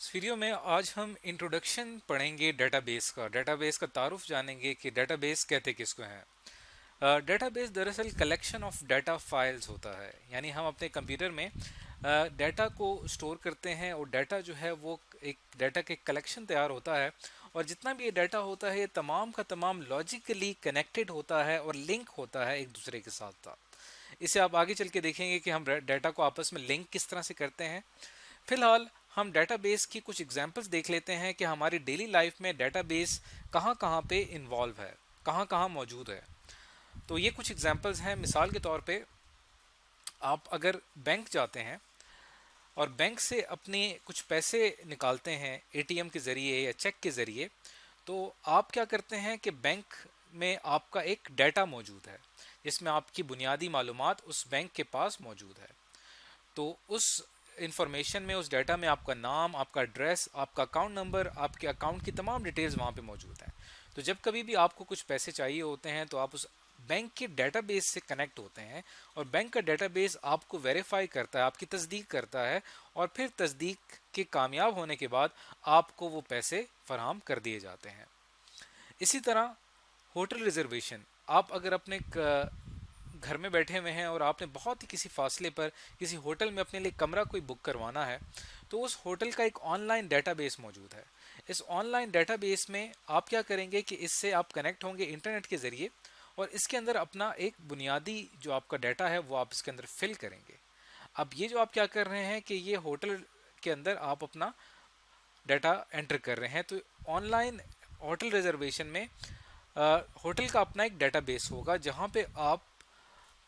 इस वीडियो में आज हम इंट्रोडक्शन पढ़ेंगे डेटाबेस का तारुफ जानेंगे कि डेटाबेस कहते किसको हैं। डेटाबेस दरअसल कलेक्शन ऑफ डाटा फाइल्स होता है, यानी हम अपने कंप्यूटर में डाटा को स्टोर करते हैं और डाटा जो है वो एक डाटा के कलेक्शन तैयार होता है। और जितना भी ये डाटा होता है ये तमाम का तमाम लॉजिकली कनेक्टेड होता है और लिंक होता है एक दूसरे के साथ साथ। इसे आप आगे चल के देखेंगे कि हम डाटा को आपस में लिंक किस तरह से करते हैं। फिलहाल हम डेटाबेस की कुछ एग्जांपल्स देख लेते हैं कि हमारी डेली लाइफ में डेटाबेस कहाँ कहाँ पे इन्वॉल्व है, कहाँ कहाँ मौजूद है। तो ये कुछ एग्जांपल्स हैं। मिसाल के तौर पे आप अगर बैंक जाते हैं और बैंक से अपने कुछ पैसे निकालते हैं एटीएम के ज़रिए या चेक के ज़रिए, तो आप क्या करते हैं कि बैंक में आपका एक डाटा मौजूद है जिसमें आपकी बुनियादी मालूमात उस बैंक के पास मौजूद है। तो उस इंफॉर्मेशन में, उस डाटा में आपका नाम, आपका एड्रेस, आपका अकाउंट नंबर, आपके अकाउंट की तमाम डिटेल्स वहाँ पे मौजूद हैं। तो जब कभी भी आपको कुछ पैसे चाहिए होते हैं तो आप उस बैंक के डेटाबेस से कनेक्ट होते हैं और बैंक का डेटाबेस आपको वेरीफाई करता है, आपकी तस्दीक करता है और फिर तस्दीक के कामयाब होने के बाद आपको वो पैसे फराहम कर दिए जाते हैं। इसी तरह होटल रिजर्वेशन, आप अगर अपने घर में बैठे हुए हैं और आपने बहुत ही किसी फासले पर किसी होटल में अपने लिए कमरा कोई बुक करवाना है, तो उस होटल का एक ऑनलाइन डेटाबेस मौजूद है। इस ऑनलाइन डेटाबेस में आप क्या करेंगे कि इससे आप कनेक्ट होंगे इंटरनेट के ज़रिए और इसके अंदर अपना एक बुनियादी जो आपका डाटा है वो आप इसके अंदर फिल करेंगे। अब ये जो आप क्या कर रहे हैं कि ये होटल के अंदर आप अपना डाटा एंटर कर रहे हैं। तो ऑनलाइन होटल रिजर्वेशन में होटल का अपना एक डेटाबेस होगा जहाँ पे आप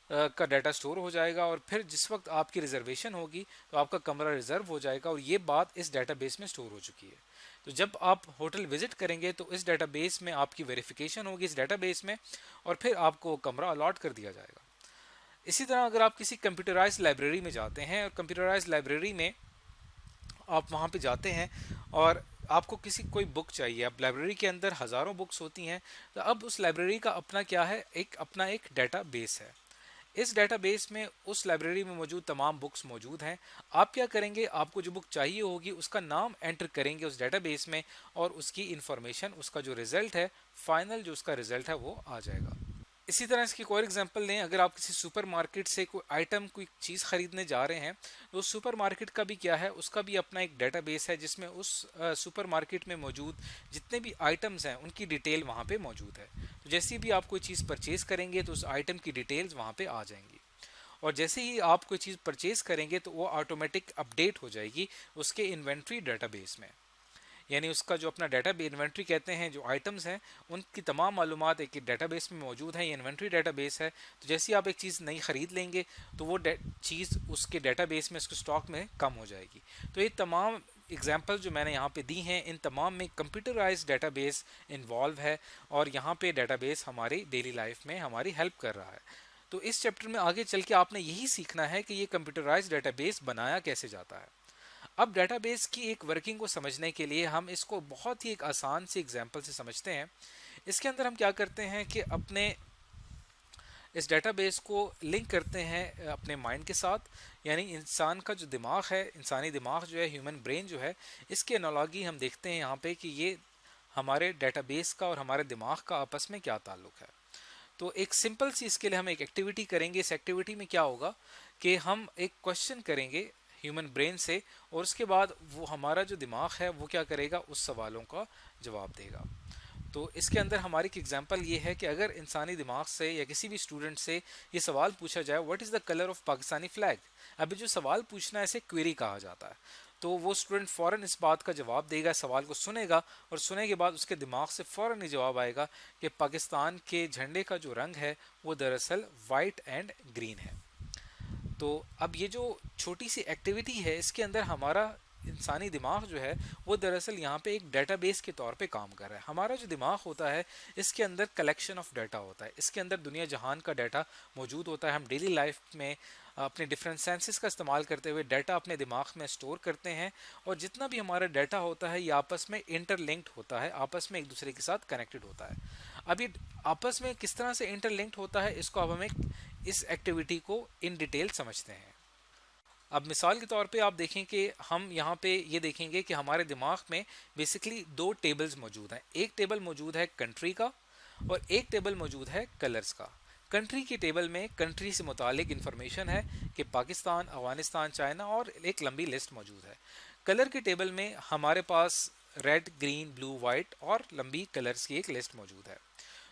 का डाटा स्टोर हो जाएगा और फिर जिस वक्त आपकी रिजर्वेशन होगी तो आपका कमरा रिजर्व हो जाएगा और ये बात इस डेटाबेस में स्टोर हो चुकी है। तो जब आप होटल विजिट करेंगे तो इस डेटाबेस में आपकी वेरिफिकेशन होगी इस डेटाबेस में और फिर आपको कमरा अलॉट कर दिया जाएगा। इसी तरह अगर आप किसी कंप्यूटराइज लाइब्रेरी में जाते हैं और कंप्यूटराइज लाइब्रेरी में आप वहाँ पे जाते हैं और आपको किसी कोई बुक चाहिए, अब लाइब्रेरी के अंदर हज़ारों बुक्स होती हैं, तो अब उस लाइब्रेरी का अपना क्या है, अपना एक डाटा बेस है। इस डेटाबेस में उस लाइब्रेरी में मौजूद तमाम बुक्स मौजूद हैं। आप क्या करेंगे, आपको जो बुक चाहिए होगी उसका नाम एंटर करेंगे उस डेटाबेस में और उसकी इंफॉर्मेशन, उसका जो रिजल्ट है, फाइनल जो उसका रिजल्ट है वो आ जाएगा। इसी तरह इसकी कोई एग्जांपल लें, अगर आप किसी सुपरमार्केट से कोई आइटम, कोई चीज़ खरीदने जा रहे हैं, तो उस सुपरमार्केट का भी क्या है, उसका भी अपना एक डेटाबेस है जिसमें उस सुपरमार्केट में मौजूद जितने भी आइटम्स हैं उनकी डिटेल वहाँ पे मौजूद है। तो जैसे भी आप कोई चीज़ परचेज करेंगे तो उस आइटम की डिटेल्स वहाँ पे आ जाएंगी और जैसे ही आप कोई चीज़ परचेज करेंगे तो वो ऑटोमेटिक अपडेट हो जाएगी उसके इन्वेंट्री डेटाबेस में। यानी उसका जो अपना डाटा इन्वेंट्री कहते हैं, जो आइटम्स हैं उनकी तमाम मालूमात एक डेटाबेस में मौजूद है। ये इन्वेंट्री डेटाबेस है। तो जैसे ही आप एक चीज़ नई ख़रीद लेंगे तो वो चीज़ उसके डेटाबेस में, उसके स्टॉक में कम हो जाएगी। तो ये तमाम एग्जाम्पल जो मैंने यहाँ पे दी हैं, इन तमाम में कंप्यूटराइज डेटाबेस इन्वॉल्व है और यहाँ पे डेटाबेस हमारी डेली लाइफ में हमारी हेल्प कर रहा है। तो इस चैप्टर में आगे चल के आपने यही सीखना है कि ये कंप्यूटराइज डेटाबेस बनाया कैसे जाता है। अब डेटाबेस की एक वर्किंग को समझने के लिए हम इसको बहुत ही एक आसान सी एग्जांपल से समझते हैं। इसके अंदर हम क्या करते हैं कि अपने इस डेटाबेस को लिंक करते हैं अपने माइंड के साथ। यानी इंसान का जो दिमाग है, इंसानी दिमाग जो है, ह्यूमन ब्रेन जो है, इसकी एनालॉजी हम देखते हैं यहाँ पे कि ये हमारे डेटाबेस का और हमारे दिमाग का आपस में क्या ताल्लुक है। तो एक सिंपल सी इसके लिए हम एक एक्टिविटी करेंगे। इस एक्टिविटी में क्या होगा कि हम एक क्वेश्चन करेंगे ह्यूमन ब्रेन से और उसके बाद वो हमारा जो दिमाग है वो क्या करेगा, उस सवालों का जवाब देगा। तो इसके अंदर हमारी एक एग्जांपल ये है कि अगर इंसानी दिमाग से या किसी भी स्टूडेंट से ये सवाल पूछा जाए, what is the colour of Pakistani flag. अभी जो सवाल पूछना है इसे क्वेरी कहा जाता है। तो वो स्टूडेंट फ़ौरन इस बात का जवाब देगा, सवाल को सुनेगा और सुनने के बाद उसके दिमाग से फ़ौरन ही जवाब आएगा कि पाकिस्तान के झंडे का जो रंग है वो दरअसल वाइट एंड ग्रीन है। तो अब ये जो छोटी सी एक्टिविटी है, इसके अंदर हमारा इंसानी दिमाग जो है वो दरअसल यहाँ पे एक डेटाबेस के तौर पे काम कर रहा है। हमारा जो दिमाग होता है इसके अंदर कलेक्शन ऑफ डाटा होता है, इसके अंदर दुनिया जहान का डाटा मौजूद होता है। हम डेली लाइफ में अपने डिफरेंट सेंसेस का इस्तेमाल करते हुए डाटा अपने दिमाग में स्टोर करते हैं और जितना भी हमारा डाटा होता है ये आपस में इंटरलिंक्ड होता है, आपस में एक दूसरे के साथ कनेक्टेड होता है। अब ये आपस में किस तरह से इंटरलिंक्ड होता है, इसको अब हम एक इस एक्टिविटी को इन डिटेल समझते हैं। अब मिसाल के तौर पे आप देखें कि हम यहाँ पे ये देखेंगे कि हमारे दिमाग में बेसिकली दो टेबल्स मौजूद हैं। एक टेबल मौजूद है कंट्री का और एक टेबल मौजूद है कलर्स का। कंट्री की टेबल में कंट्री से मुतालिक इन्फॉर्मेशन है कि पाकिस्तान, अफगानिस्तान, चाइना और एक लंबी लिस्ट मौजूद है। कलर की टेबल में हमारे पास रेड, ग्रीन, ब्लू, वाइट और लंबी कलर्स की एक लिस्ट मौजूद है।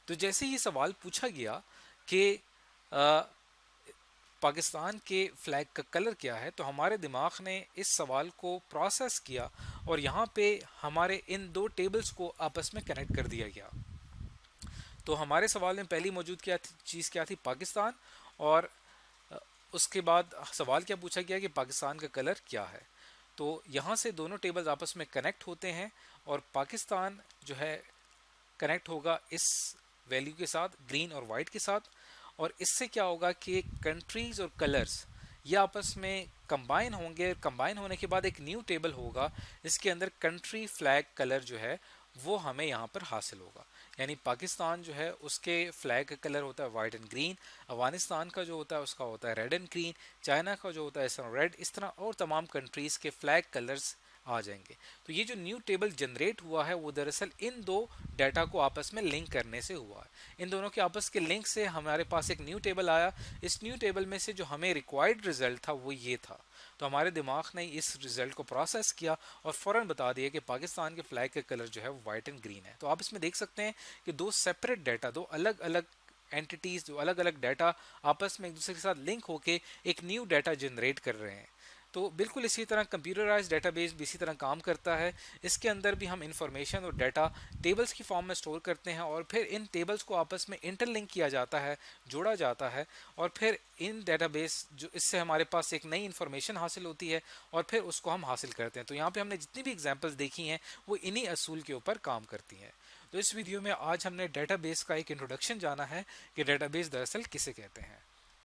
तो जैसे ये सवाल पूछा गया कि पाकिस्तान के फ्लैग का कलर क्या है, तो हमारे दिमाग ने इस सवाल को प्रोसेस किया और यहाँ पे हमारे इन दो टेबल्स को आपस में कनेक्ट कर दिया गया। तो हमारे सवाल में पहली मौजूद चीज़ क्या थी? पाकिस्तान। और उसके बाद सवाल क्या पूछा गया कि पाकिस्तान का कलर क्या है। तो यहाँ से दोनों टेबल्स आपस में कनेक्ट होते हैं और पाकिस्तान जो है कनेक्ट होगा इस वैल्यू के साथ, ग्रीन और वाइट के साथ। और इससे क्या होगा कि कंट्रीज और कलर्स ये आपस में कंबाइन होंगे। कंबाइन होने के बाद एक न्यू टेबल होगा जिसके अंदर कंट्री फ्लैग कलर जो है वो हमें यहाँ पर हासिल होगा। यानी पाकिस्तान जो है उसके फ्लैग का कलर होता है वाइट एंड ग्रीन, अफगानिस्तान का जो होता है उसका होता है रेड एंड ग्रीन, चाइना का जो होता है इस तरह रेड, इस तरह और तमाम कंट्रीज़ के फ्लैग कलर्स आ जाएंगे। तो ये जो न्यू टेबल जनरेट हुआ है वो दरअसल इन दो डाटा को आपस में लिंक करने से हुआ है। इन दोनों के आपस के लिंक से हमारे पास एक न्यू टेबल आया। इस न्यू टेबल में से जो हमें रिक्वायर्ड रिजल्ट था वो ये था। तो हमारे दिमाग ने इस रिजल्ट को प्रोसेस किया और फ़ौरन बता दिया कि पाकिस्तान के फ्लैग का कलर जो है वो वाइट एंड ग्रीन है। तो आप इसमें देख सकते हैं कि दो सेपरेट डाटा, दो अलग अलग एंटिटीज़, जो अलग अलग डाटा आपस में एक दूसरे के साथ लिंक होकर एक न्यू डाटा जनरेट कर रहे हैं। तो बिल्कुल इसी तरह कंप्यूटराइज डेटाबेस भी इसी तरह काम करता है। इसके अंदर भी हम इंफॉर्मेशन और डाटा टेबल्स की फॉर्म में स्टोर करते हैं और फिर इन टेबल्स को आपस में इंटरलिंक किया जाता है, जोड़ा जाता है और फिर इन डेटाबेस जो इससे हमारे पास एक नई इन्फॉर्मेशन हासिल होती है और फिर उसको हम हासिल करते हैं। तो यहाँ पे हमने जितनी भी एग्जांपल्स देखी हैं वो इन्हीं असूल के ऊपर काम करती हैं। तो इस वीडियो में आज हमने डेटाबेस का एक इंट्रोडक्शन जाना है कि डेटाबेस दरअसल किसे कहते हैं।